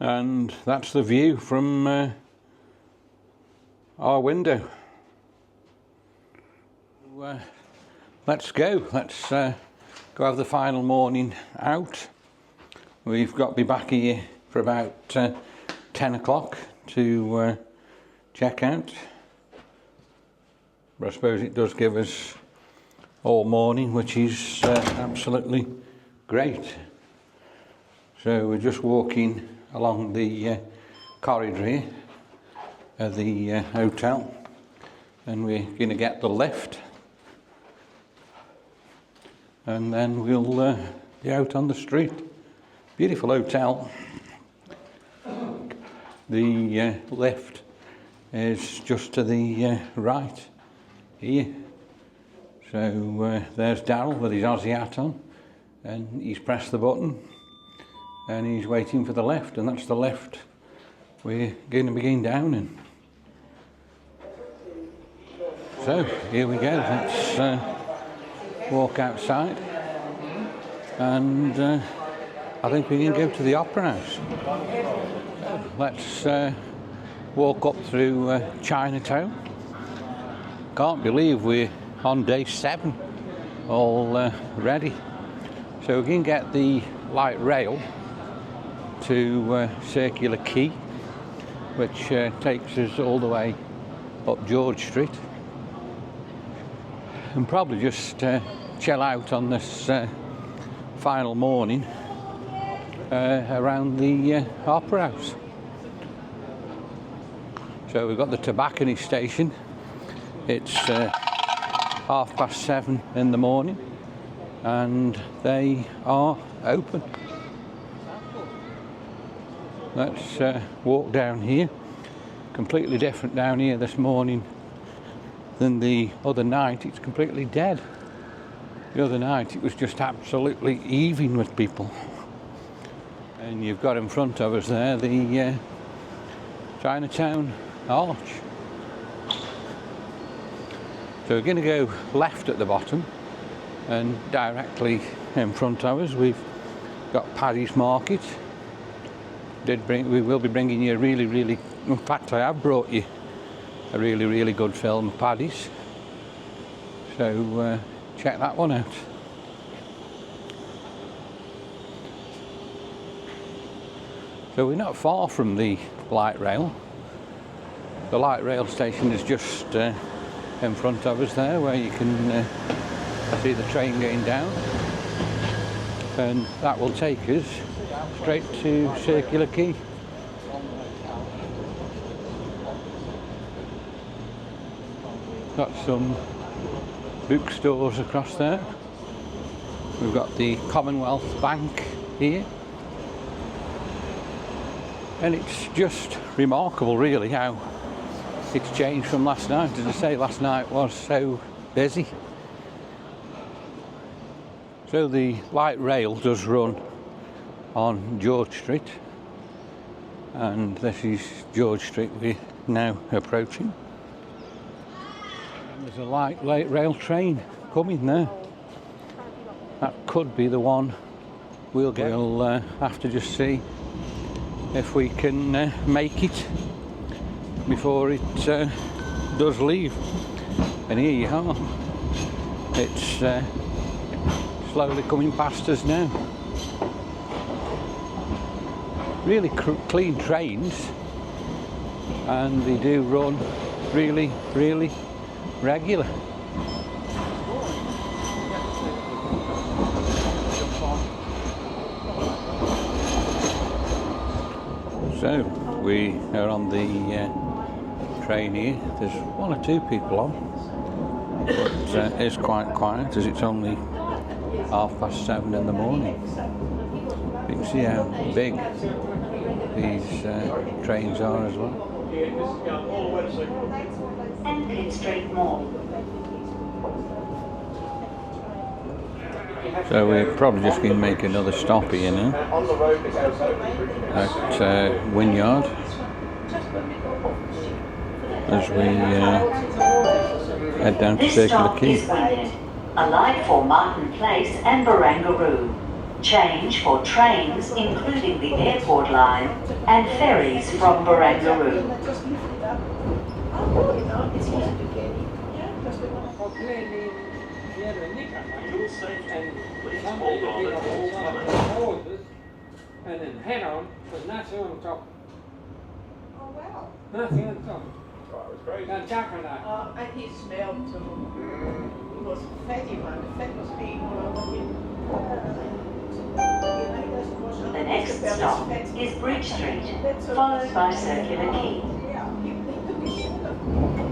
And that's the view from our window. Let's go. Let's go have the final morning out. We've got to be back here for about 10 o'clock to check out. But I suppose it does give us all morning, which is absolutely great. So we're just walking along the corridor here of the hotel, and we're going to get the lift, and then we'll be out on the street. Beautiful hotel. The lift is just to the right here. So there's Daryl with his Aussie hat on, and he's pressed the button and he's waiting for the lift, and that's the lift we're going to be going down in. So here we go. Let's walk outside, and I think we can go to the Opera House. Let's walk up through Chinatown. Can't believe we're on day 7 already. So we can get the light rail to Circular Quay, which takes us all the way up George Street, and probably just chill out on this final morning around the Opera House. So we've got the tobacconist station. It's 7:30 in the morning, and they are open. Let's walk down here. Completely different down here this morning than the other night. It's completely dead. The other night it was just absolutely heaving with people. And you've got in front of us there the Chinatown Arch. So we're going to go left at the bottom, and directly in front of us we've got Paddy's Market. We will be bringing you a really, in fact I have brought you a really good film of Paddy's. So check that one out. So we're not far from the light rail. The light rail station is just in front of us there, where you can see the train going down, and that will take us straight to Circular Quay. Got some bookstores across there. We've got the Commonwealth Bank here, and it's just remarkable really how it's changed from last night. As I say, last night was so busy. So the light rail does run on George Street, and this is George Street we're now approaching. And there's a light rail train coming there. That could be the one we'll get. We'll have to just see if we can make it before it does leave. And here you are. It's slowly coming past us now. Really clean trains, and they do run really regular. So we are on the train here. There's 1 or 2 people on, but it's quite quiet as it's only 7:30 in the morning. You can see how big these trains are as well. So we're probably just going to make another stop here now at Wynyard as we head down to Circular Quay. Alight for Martin Place and Barangaroo. Change for trains, including the airport line, and ferries from Barangaroo. And then head on, there's nothing on top. Oh wow. Nothing on top. Oh, it was great. And Jack and that. And he smelled too. He was fatty man. The fat was being all over him. The next stop is Bridge Street, followed by Circular Quay.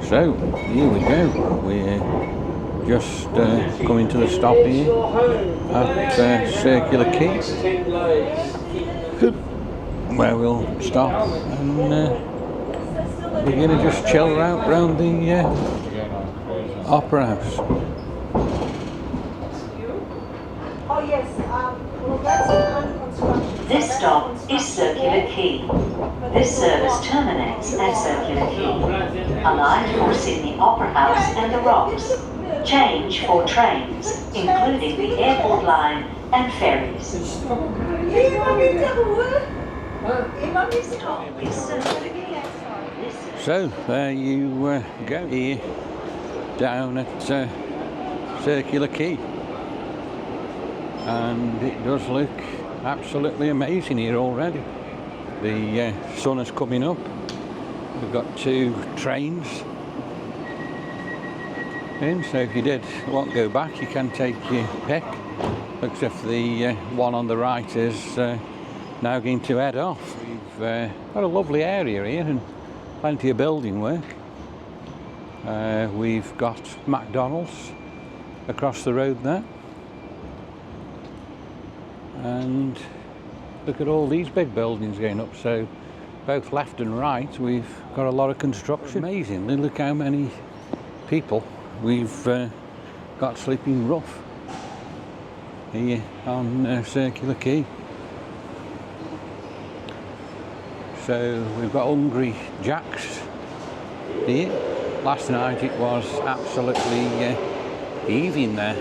So, here we go. We're just coming to the stop here at Circular Quay, where we'll stop and we're going to just chill out round the Opera House. Oh yes, well that's unconstructed. This stop is Circular Quay. This service terminates at Circular Quay. A line for Sydney Opera House and the Rocks. Change for trains, including the airport line and ferries. Stop is Circular Quay. So there you go, here down at Circular Quay, and it does look absolutely amazing here already. The sun is coming up. We've got 2 trains in, so if you did want to go back, you can take your pick. Looks as if the one on the right is now going to head off. We've got a lovely area here and plenty of building work. We've got McDonald's across the road there, and look at all these big buildings going up. So both left and right we've got a lot of construction. Amazing. Look how many people we've got sleeping rough here on Circular Quay. So we've got Hungry Jack's here. Last night it was absolutely heaving there.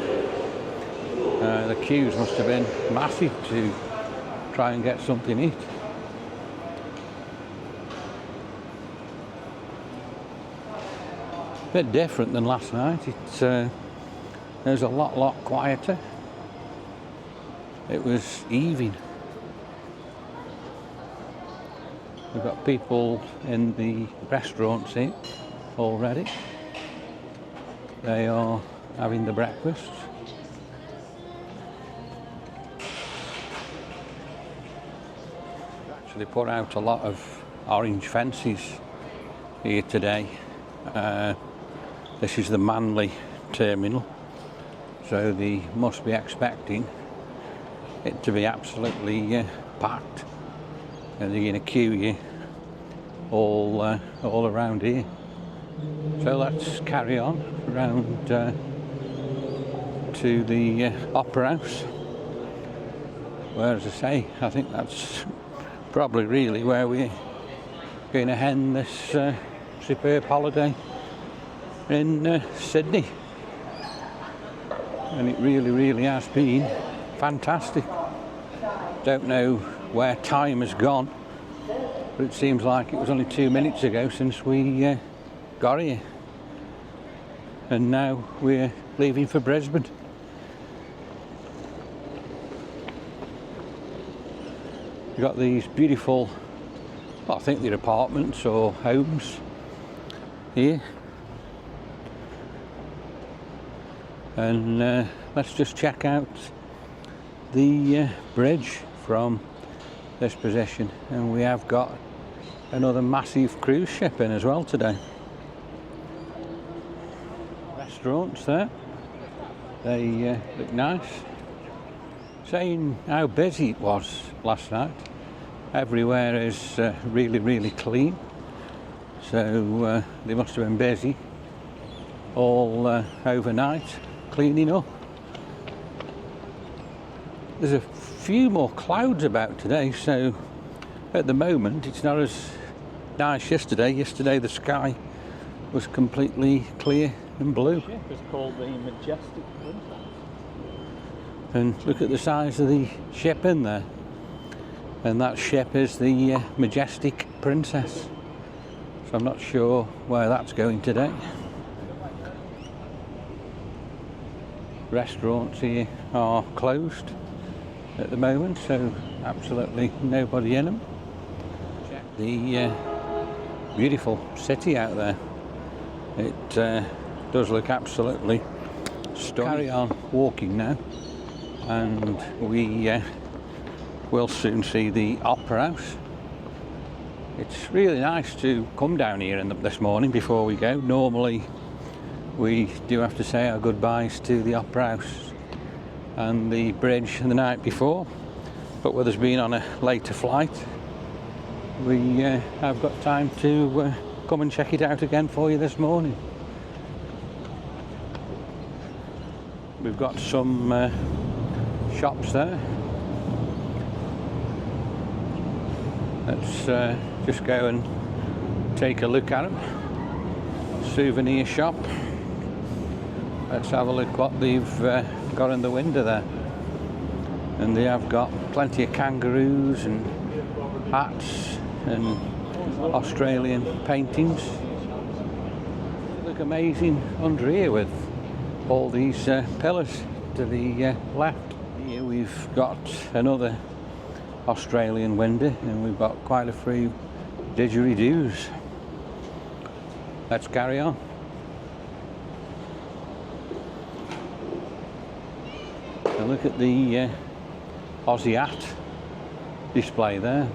The queues must have been massive to try and get something to eat. A bit different than last night. It's a lot quieter. It was heaving. We've got people in the restaurants here already. They are having the breakfast. Actually put out a lot of orange fences here today. This is the Manly terminal, so they must be expecting it to be absolutely packed, and they're going to queue you all around here. So let's carry on around to the Opera House, where, as I say, I think that's probably really where we're going to end this superb holiday in Sydney. And it really has been fantastic. Don't know where time has gone, but it seems like it was only 2 minutes ago since we got here, and now we're leaving for Brisbane. We've got these beautiful, well, I think they're apartments or homes here, and let's just check out the bridge from this position. And we have got another massive cruise ship in as well today. Restaurants there, they look nice. Saying how busy it was last night, everywhere is really clean, so they must have been busy all overnight cleaning up. There's a few more clouds about today, so at the moment it's not as nice yesterday. Yesterday the sky was completely clear and blue. The ship is called the Majestic Princess. And look at the size of the ship in there. And that ship is the Majestic Princess. So I'm not sure where that's going today. Restaurants here are closed at the moment, so absolutely nobody in them. Check the beautiful city out there. It does look absolutely stunning. Carry on walking now, and we will soon see the Opera House. It's really nice to come down here this morning before we go. Normally we do have to say our goodbyes to the Opera House and the bridge the night before, but with us being on a later flight, we have got time to come and check it out again for you this morning. We've got some shops there. Let's just go and take a look at them. Souvenir shop. Let's have a look what they've got in the window there. And they have got plenty of kangaroos and hats and Australian paintings. They look amazing under here with all these pillars to the left. Here we've got another Australian window, and we've got quite a few didgeridoos. Let's carry on. And look at the Aussie hat display there.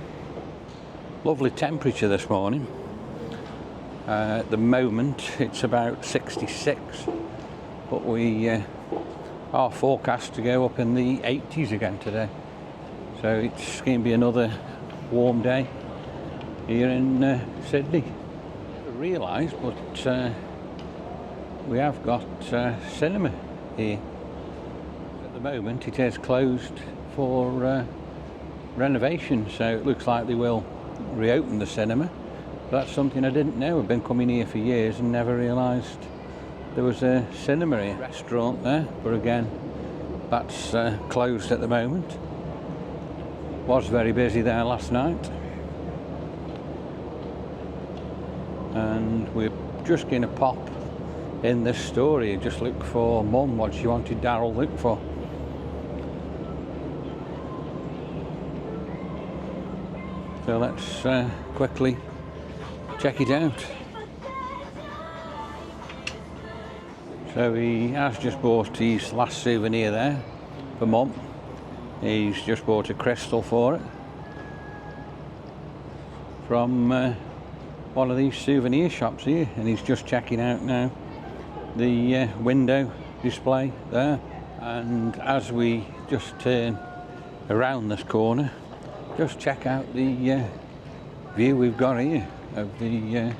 Lovely temperature this morning. At the moment it's about 66, but we are forecast to go up in the 80s again today. So it's going to be another warm day here in Sydney. I realised, but we have got cinema here. At the moment it is closed for renovation, so it looks like they will reopen the cinema. That's something I didn't know. I've been coming here for years and never realised there was a cinema here. Restaurant there, but again that's closed at the moment. Was very busy there last night, and we're just going to pop in this store here, just look for Mum, what she wanted Daryl to look for. So let's quickly check it out. So he has just bought his last souvenir there for Mum. He's just bought a crystal for it from one of these souvenir shops here, and he's just checking out now the window display there. And as we just turn around this corner, just check out the view we've got here of the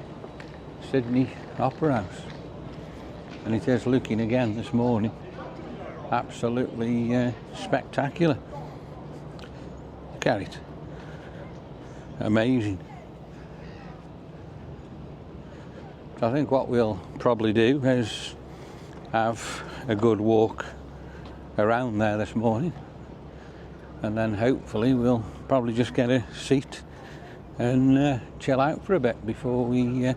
Sydney Opera House. And it is looking again this morning absolutely spectacular. Look at it. Amazing. So I think what we'll probably do is have a good walk around there this morning, and then hopefully we'll probably just get a seat and chill out for a bit before we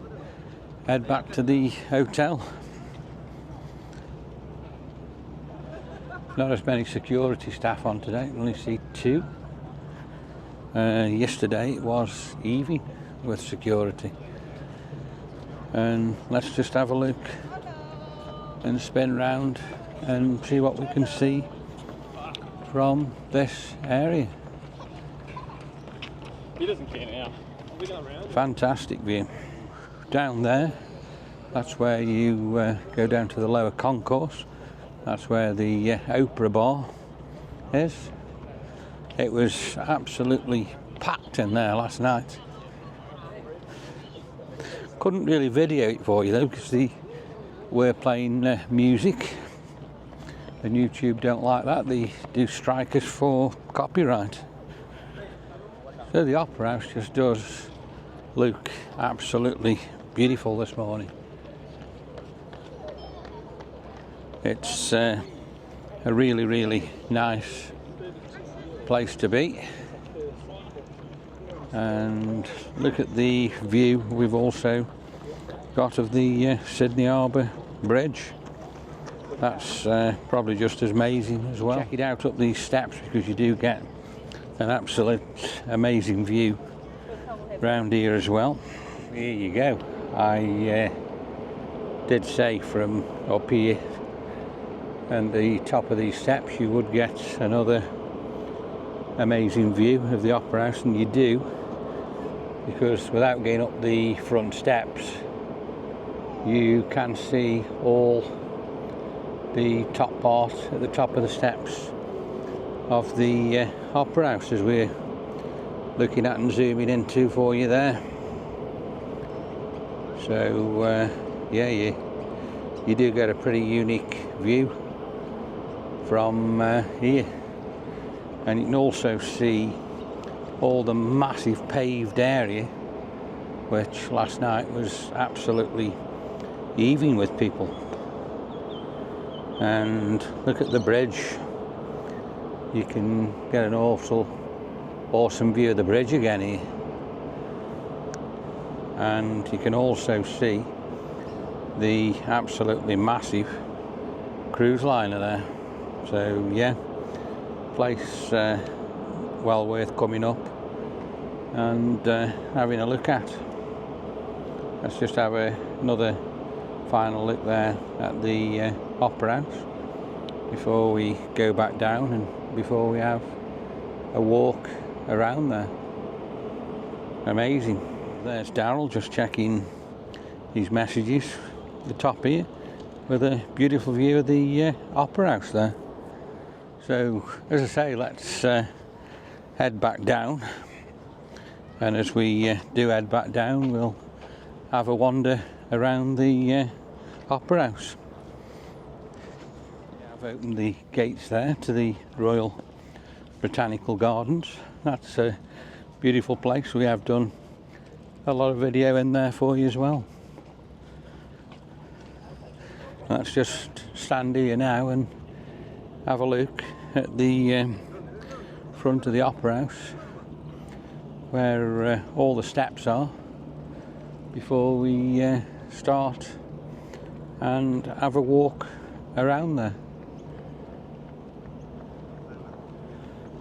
head back to the hotel. Not as many security staff on today, we only see 2. Yesterday it was Evie with security. And let's just have a look and spin round and see what we can see from this area. He doesn't care now. Are we going round? Fantastic view. Down there, that's where you go down to the lower concourse. That's where the Opera Bar is. It was absolutely packed in there last night. Couldn't really video it for you though, because they were playing music, and YouTube don't like that. They do strike us for copyright. So the Opera House just does look absolutely beautiful this morning. It's a really, really nice place to be. And look at the view we've also got of the Sydney Harbour Bridge. That's probably just as amazing as well. Check it out up these steps, because you do get an absolute amazing view round here as well. Here you go. I did say from up here and the top of these steps you would get another amazing view of the Opera House, and you do, because without getting up the front steps you can see all the top part at the top of the steps of the Opera House, as we're looking at and zooming into for you there. So yeah, you do get a pretty unique view from here, and you can also see all the massive paved area, which last night was absolutely heaving with people. And look at the bridge. You can get an awesome view of the bridge again here, and you can also see the absolutely massive cruise liner there. So yeah, place well worth coming up and having a look at. Let's just have another final look there at the Opera House before we go back down and before we have a walk around there. Amazing. There's Daryl just checking his messages at the top here with a beautiful view of the Opera House there. So as I say, let's head back down, and as we do head back down we'll have a wander around the Opera House. I've opened the gates there to the Royal Botanical Gardens. That's a beautiful place. We have done a lot of video in there for you as well. Let's just stand here now and have a look at the front of the Opera House, where all the steps are, before we start and have a walk around there.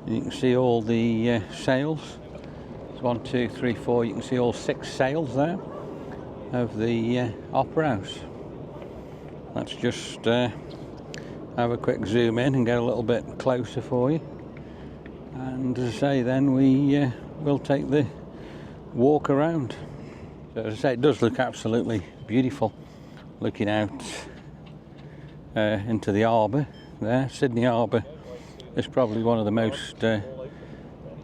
You can see all the sails. It's 1, 2, 3, 4. You can see all 6 sails there of the Opera House. Let's just have a quick zoom in and get a little bit closer for you. And as I say, then we will take the walk around. So as I say, it does look absolutely beautiful, looking out into the harbour there. Sydney Harbour is probably one of the most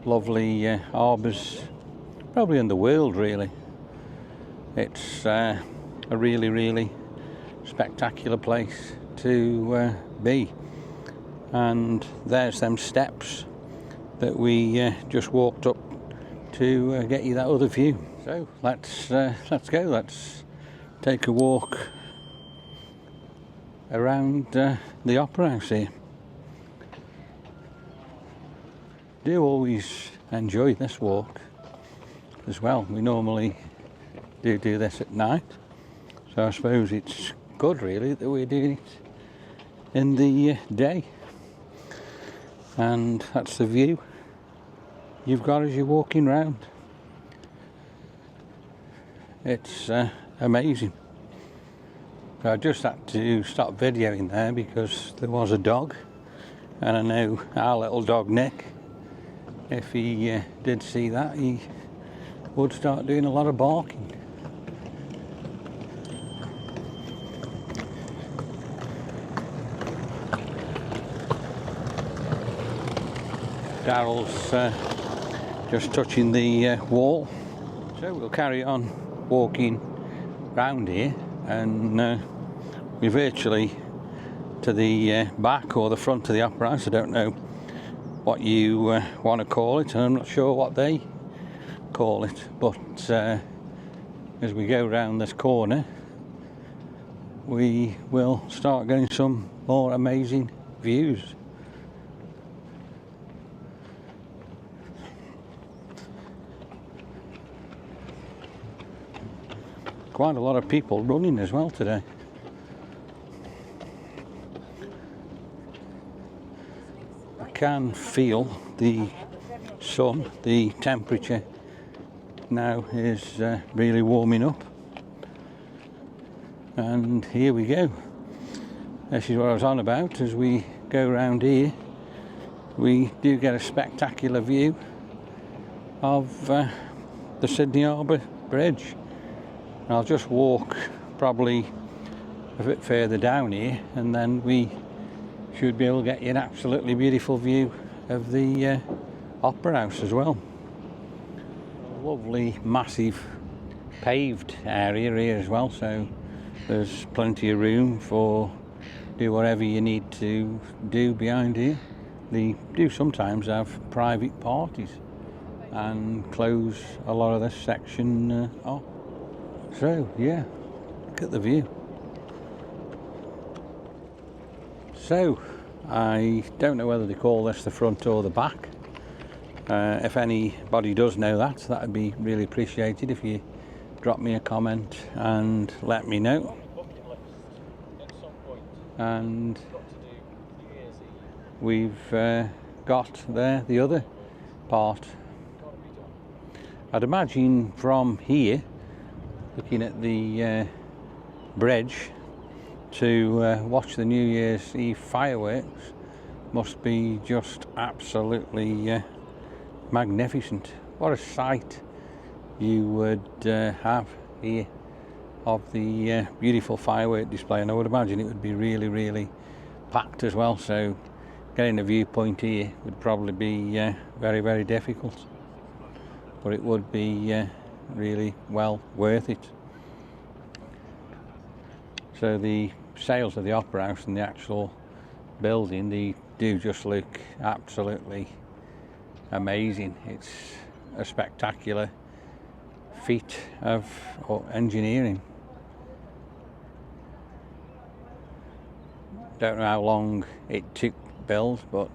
lovely harbours probably in the world, really. It's a really, really spectacular place to be. And there's them steps that we just walked up to get you that other view. So let's go. Let's take a walk around the Opera House here. Do always enjoy this walk as well. We normally do this at night, so I suppose it's good really that we're doing it in the day. And that's the view you've got as you're walking round. It's amazing. So I just had to stop videoing there because there was a dog, and I know our little dog Nick, if he did see that, he would start doing a lot of barking. Daryl's just touching the wall, so we'll carry on walking round here, and we're virtually to the back or the front of the Opera House. I don't know what you want to call it, and I'm not sure what they call it, but as we go round this corner we will start getting some more amazing views. Quite a lot of people running as well today. I can feel the sun, the temperature now is really warming up. And here we go. This is what I was on about. As we go around here, we do get a spectacular view of the Sydney Harbour Bridge. I'll just walk probably a bit further down here, and then we should be able to get you an absolutely beautiful view of the Opera House as well. A lovely, massive paved area here as well, so there's plenty of room for do whatever you need to do behind here. They do sometimes have private parties and close a lot of this section off. So yeah, look at the view. So I don't know whether they call this the front or the back. If anybody does know that would be really appreciated if you drop me a comment and let me know. And we've got there the other part. I'd imagine from here, looking at the bridge, to watch the New Year's Eve fireworks must be just absolutely magnificent. What a sight you would have here of the beautiful firework display, and I would imagine it would be really, really packed as well, so getting a viewpoint here would probably be very, very difficult, but it would be really well worth it. So the sails of the Opera House and the actual building, they do just look absolutely amazing. It's a spectacular feat of engineering. Don't know how long it took build, but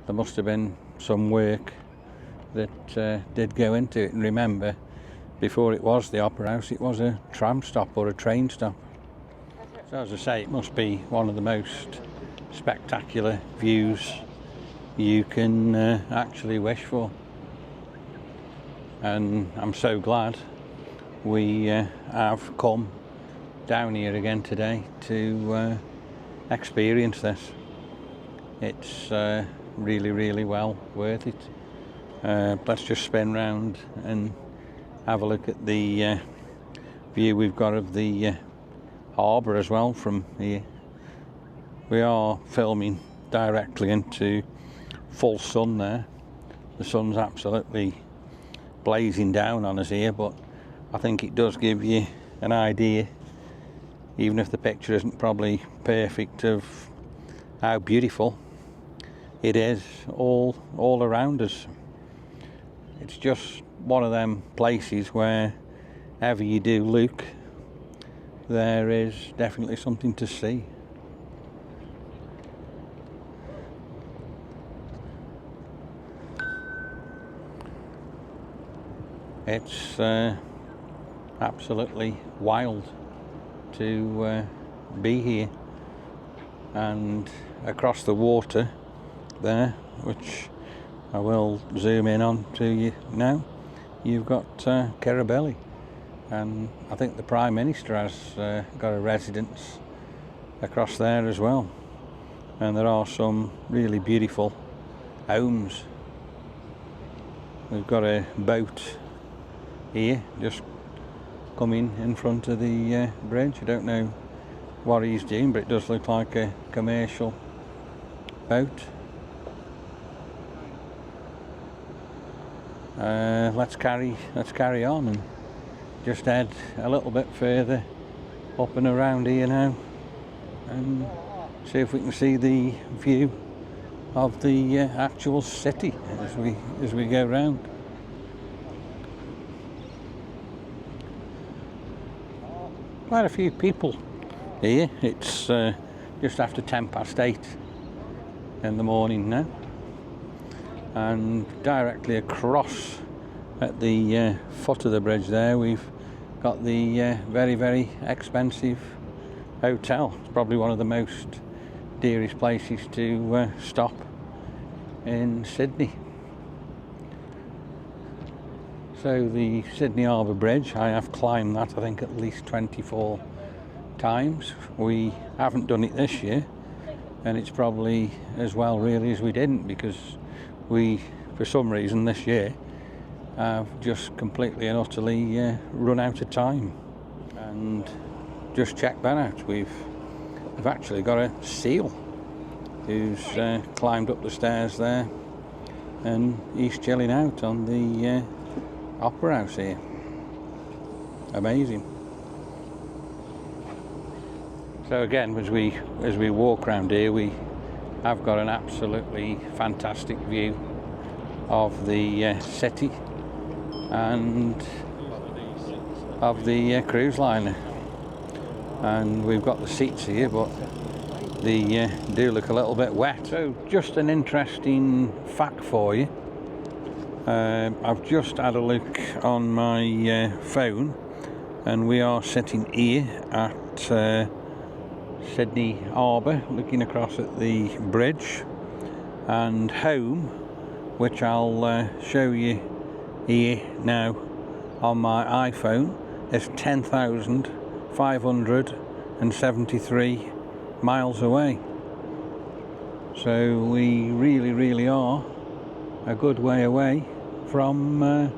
there must have been some work that did go into it. And remember, before it was the Opera House, it was a tram stop or a train stop. So as I say, it must be one of the most spectacular views you can actually wish for. And I'm so glad we have come down here again today to experience this. It's really, really well worth it. Let's just spin round and have a look at the view we've got of the harbour as well from here. We are filming directly into full sun there. The sun's absolutely blazing down on us here, but I think it does give you an idea, even if the picture isn't probably perfect, of how beautiful it is all around us. It's just one of them places where ever you do look, there is definitely something to see. It's absolutely wild to be here, and across the water there, which I will zoom in on to you now, you've got Kirribilli, and I think the Prime Minister has got a residence across there as well, and there are some really beautiful homes. We've got a boat here just coming in front of the bridge. I don't know what he's doing, but it does look like a commercial boat. Let's carry on and just head a little bit further up and around here now and see if we can see the view of the actual city as we go round. Quite a few people here. It's just after 8:10, in the morning now, and directly across at the foot of the bridge there we've got the very, very expensive hotel. It's probably one of the most dearest places to stop in Sydney. So the Sydney Harbour Bridge, I have climbed that I think at least 24 times. We haven't done it this year, and it's probably as well really as we didn't, because we, for some reason this year, have just completely and utterly run out of time. And just check that out, we've actually got a seal who's climbed up the stairs there, and he's chilling out on the Opera House here. Amazing. So again, as we walk around here, we have got an absolutely fantastic view of the city and of the cruise liner. And we've got the seats here, but they do look a little bit wet. So just an interesting fact for you. I've just had a look on my phone, and we are sitting here at Sydney Harbour, looking across at the bridge, and home, which I'll show you here now on my iPhone, is 10,573 miles away. So we really are a good way away from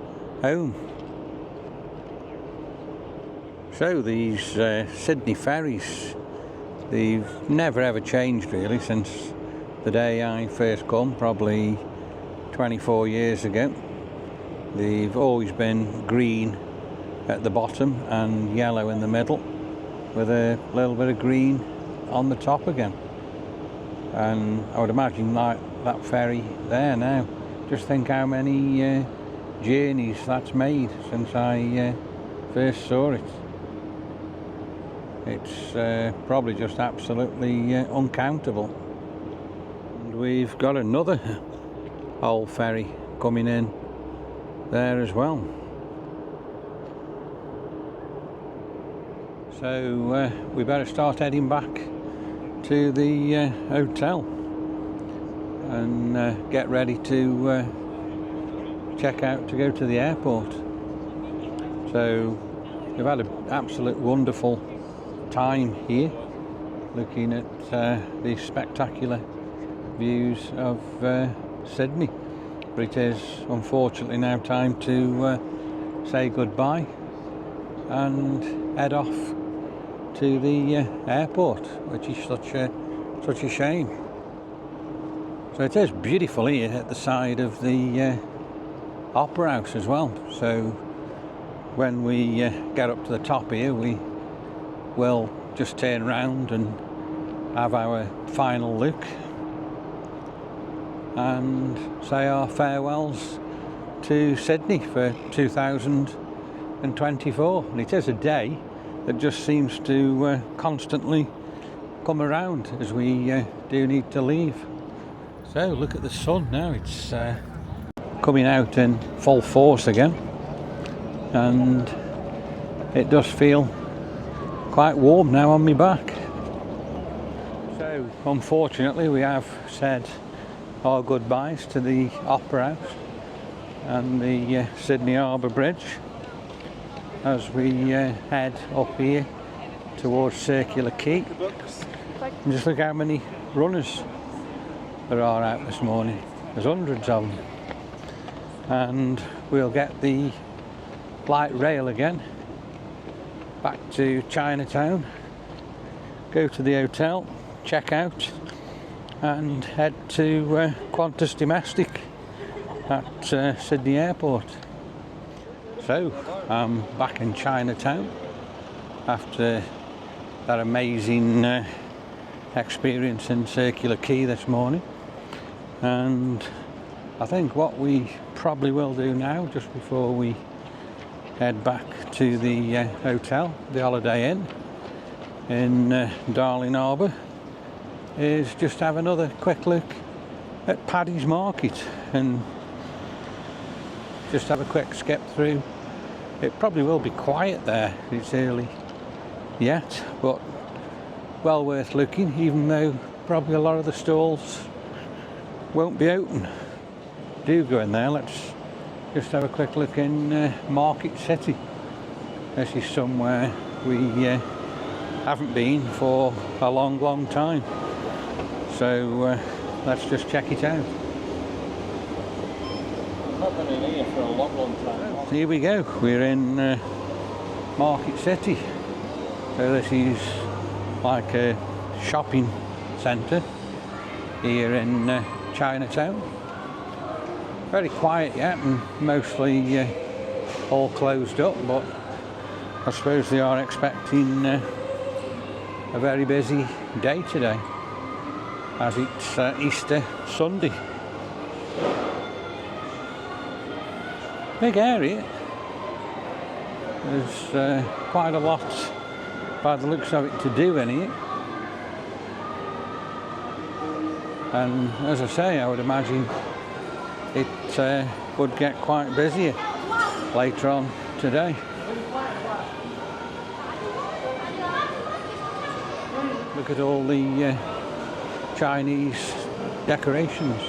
home. So these Sydney ferries, they've never ever changed really since the day I first come, probably 24 years ago. They've always been green at the bottom and yellow in the middle, with a little bit of green on the top again. And I would imagine like that ferry there now, just think how many journeys that's made since I first saw it. It's probably just absolutely uncountable. And we've got another old ferry coming in there as well. So we better start heading back to the hotel and get ready to check out to go to the airport. So we've had an absolute wonderful time here, looking at these spectacular views of Sydney. But it is unfortunately now time to say goodbye and head off to the airport, which is such a shame. So it is beautiful here at the side of the Opera House as well. So when we get up to the top here, we will just turn round and have our final look and say our farewells to Sydney for 2024. And it is a day that just seems to constantly come around as we do need to leave. So look at the sun now, it's coming out in full force again, and it does feel quite warm now on my back. So unfortunately we have said our goodbyes to the Opera House and the Sydney Harbour Bridge as we head up here towards Circular Quay. And just look how many runners there are out this morning. There's hundreds of them. And we'll get the light rail again back to Chinatown, go to the hotel, check out, and head to Qantas Domestic at Sydney Airport. So I'm back in Chinatown after that amazing experience in Circular Quay this morning, and I think what we probably will do now, just before we head back to the hotel, the Holiday Inn in Darling Harbour, is just have another quick look at Paddy's Market and just have a quick skip through. It probably will be quiet there, it's early yet, but well worth looking, even though probably a lot of the stalls won't be open. Do go in there. Let's just have a quick look in Market City. This is somewhere we haven't been for a long time, so let's just check it out. Not been in here for a long time. Here we go, we're in Market City. So this is like a shopping centre here in Chinatown. Very quiet yet and mostly all closed up, but I suppose they are expecting a very busy day today, as it's Easter Sunday. Big area. There's quite a lot by the looks of it to do in here. And as I say, I would imagine it would get quite busy later on today. Look at all the Chinese decorations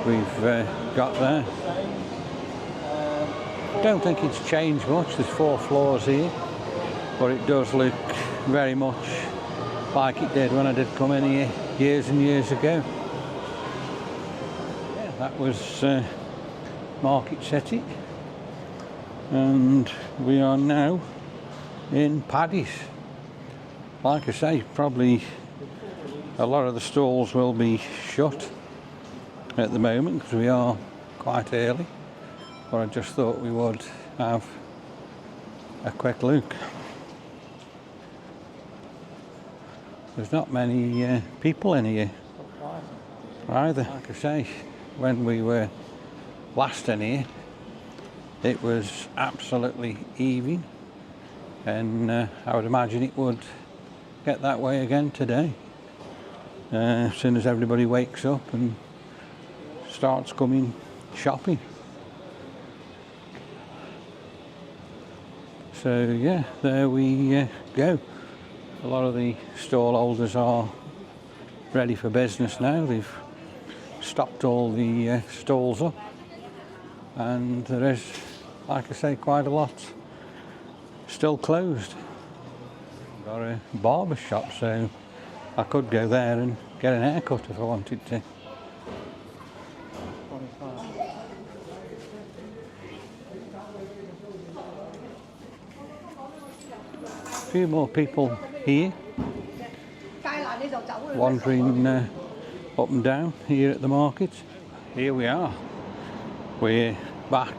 we've got there. I don't think it's changed much. There's 4 floors here, but it does look very much like it did when I did come in here years and years ago. Yeah, that was Market City, and we are now in Paddy's. Like I say, probably a lot of the stalls will be shut at the moment because we are quite early, but I just thought we would have a quick look. There's not many people in here either. Like I say, when we were last in here, it was absolutely heaving, and I would imagine it would get that way again today. As soon as everybody wakes up and starts coming shopping. So yeah, there we go. A lot of the stall holders are ready for business now. They've stocked all the stalls up, and there is, like I say, quite a lot still closed. Got a barber shop, so I could go there and get an haircut if I wanted to. A few more people here, wandering up and down here at the market. Here we are. We're back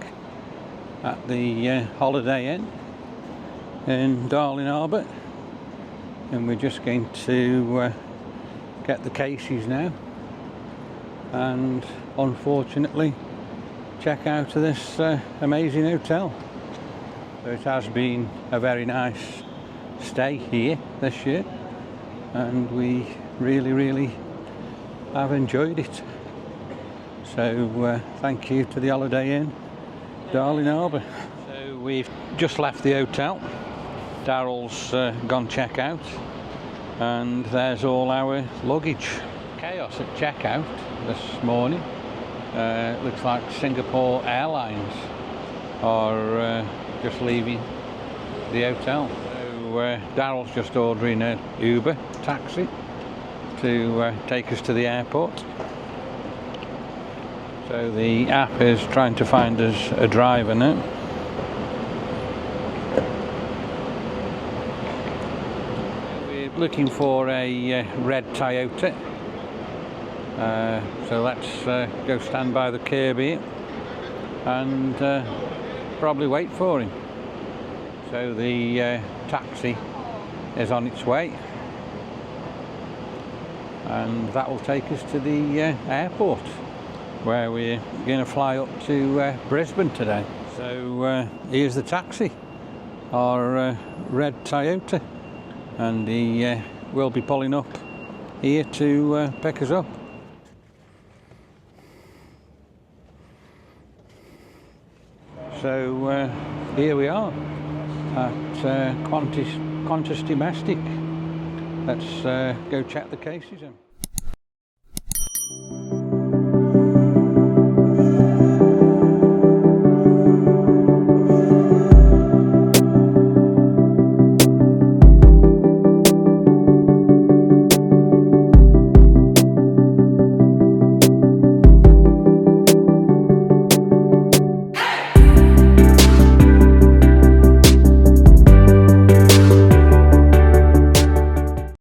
at the Holiday Inn in Darling Harbour, and we're just going to get the cases now and unfortunately check out of this amazing hotel. So it has been a very nice stay here this year, and we really have enjoyed it. So thank you to the Holiday Inn Darling Harbour. So we've just left the hotel. Daryl's gone check out, and there's all our luggage. Chaos at checkout this morning. It looks like Singapore Airlines are just leaving the hotel. So Daryl's just ordering an Uber taxi to take us to the airport. So the app is trying to find us a driver now. We're looking for a red Toyota. So let's go stand by the curb here and probably wait for him. So the taxi is on its way, and that will take us to the airport, where we're going to fly up to Brisbane today. So here's the taxi, our red Toyota, and he will be pulling up here to pick us up. So here we are at Qantas Domestic. Let's go check the cases in.